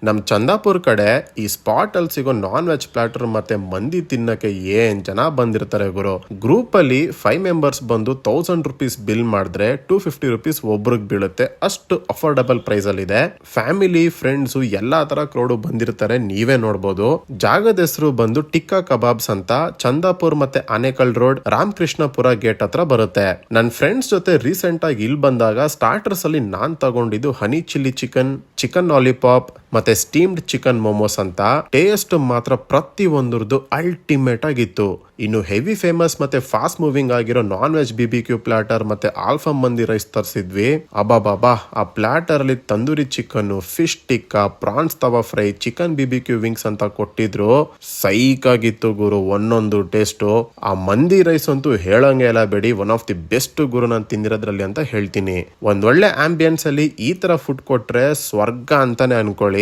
ನಮ್ ಚಂದಾಪುರ್ ಕಡೆ ಈ ಸ್ಪಾಟ್ ಅಲ್ಲಿ ಸಿಗೋ ನಾನ್ ವೆಜ್ ಪ್ಲಾಟರ್ ಮತ್ತೆ ಮಂದಿ ತಿನ್ನಕ್ಕೆ ಏನ್ ಜನ ಬಂದಿರ್ತಾರೆ ಗುರು. ಗ್ರೂಪ್ ಅಲ್ಲಿ 5 ಮೆಂಬರ್ಸ್ ಬಂದು ₹1000 ಬಿಲ್ ಮಾಡಿದ್ರೆ ₹250 ಒಬ್ರಿಗೆ ಬೀಳುತ್ತೆ. ಅಷ್ಟು ಅಫೋರ್ಡಬಲ್ ಪ್ರೈಸ್ ಅಲ್ಲಿ ಇದೆ. ಫ್ಯಾಮಿಲಿ ಫ್ರೆಂಡ್ಸ್ ಎಲ್ಲಾ ತರ ಕ್ರೌಡ್ ಬಂದಿರ್ತಾರೆ, ನೀವೇ ನೋಡ್ಬೋದು. ಜಾಗದ ಹೆಸರು ಬಂದು ಟಿಕ್ಕಾ ಕಬಾಬ್ಸ್ ಅಂತ, ಚಂದಾಪುರ್ ಮತ್ತೆ ಆನೇಕಲ್ ರೋಡ್ ರಾಮಕೃಷ್ಣಪುರ ಗೇಟ್ ಹತ್ರ ಬರುತ್ತೆ. ನನ್ನ ಫ್ರೆಂಡ್ಸ್ ಜೊತೆ ರೀಸೆಂಟ್ ಆಗಿ ಇಲ್ಲಿ ಬಂದಾಗ ಸ್ಟಾರ್ಟರ್ಸ್ ಅಲ್ಲಿ ನಾನ್ ತಗೊಂಡಿದ್ದು ಹನಿ ಚಿಲ್ಲಿ ಚಿಕನ್ ಲಾಲಿಪಾಪ್ ಮತ್ತೆ ಸ್ಟೀಮ್ಡ್ ಚಿಕನ್ ಮೋಮೋಸ್ ಅಂತ. ಟೇಸ್ಟ್ ಮಾತ್ರ ಪ್ರತಿ ಒಂದರದ್ದು ಅಲ್ಟಿಮೇಟ್ ಆಗಿತ್ತು. ಇನ್ನು ಹೆವಿ ಫೇಮಸ್ ಮತ್ತೆ ಫಾಸ್ಟ್ ಮೂವಿಂಗ್ ಆಗಿರೋ ನಾನ್ ವೆಜ್ BBQ ಪ್ಲಾಟರ್ ಮತ್ತೆ ಆಲ್ಫಾ ಮಂದಿ ರೈಸ್ ತರಿಸಿದ್ವಿ. ಅಬಾಬಾಬಾ, ಆ ಪ್ಲಾಟರ್ ಅಲ್ಲಿ tandoori chicken, fish tikka, prawns tawa fry, chicken BBQ wings ಅಂತ ಕೊಟ್ಟಿದ್ರು. ಸೈಕ್ ಆಗಿತ್ತು ಗುರು ಒಂದೊಂದು ಟೇಸ್ಟ್. ಆ ಮಂದಿ ರೈಸ್ ಅಂತೂ ಹೇಳಂಗೆ ಇಲ್ಲ ಬೇಡಿ, ಒನ್ ಆಫ್ ದಿ ಬೆಸ್ಟ್ ಗುರು ನಾನು ತಿಂದಿರೋದ್ರಲ್ಲಿ ಅಂತ ಹೇಳ್ತೀನಿ. ಒಂದ್ ಒಳ್ಳೆ ಆಂಬಿಯನ್ಸ್ ಅಲ್ಲಿ ಈ ತರ ಫುಡ್ ಕೊಟ್ರೆ ಸ್ವರ್ಗ ಅಂತಾನೆ ಅನ್ಕೊಳ್ಳಿ.